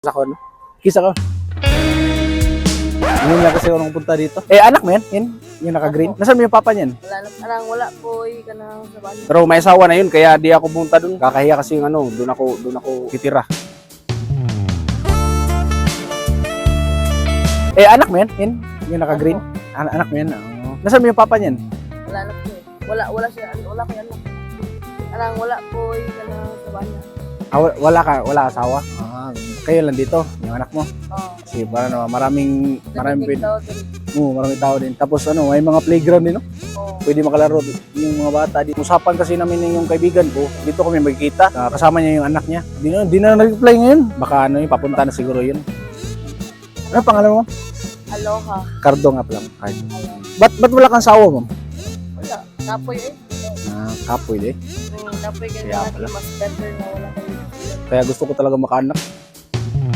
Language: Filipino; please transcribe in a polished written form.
Ako, no? Kiss ako. Ngayon lang kasi ako nang punta dito. Eh, anak mo yan? Yung naka-green? Nasaan mo yung papa niyan? Wala na, parang wala po ka na sa bahay. Pero may asawa na yun, kaya di ako punta dun. Kakahiya kasi yung doon ako titira. Eh, anak mo yan? Yung naka-green? Anak mo yan? Nasaan mo yung papa niyan? Wala na po eh. Wala siya, wala kayo anak. Parang wala po ka na sa bahay. Wala asawa? Kayo lang dito, yung anak mo. Oo. Kasi maraming tao. maraming tao din. Tapos may mga playground din, no? Oo. Pwede makalaro yung mga bata. Usapan kasi namin yung kaibigan ko. Dito kami magkikita. Kasama niya yung anak niya. Di na nag-reply ngayon. Baka papunta na siguro yun. Ano pangalan mo? Aloha. Cardo nga pala. Cardo. Aloha. Ba't wala kang sawa mo? Wala. Kapoy eh. Kapoy eh. Kapoy Kaya ganyan pala. mas better na wala kayo. Kaya gusto ko talaga makaanak.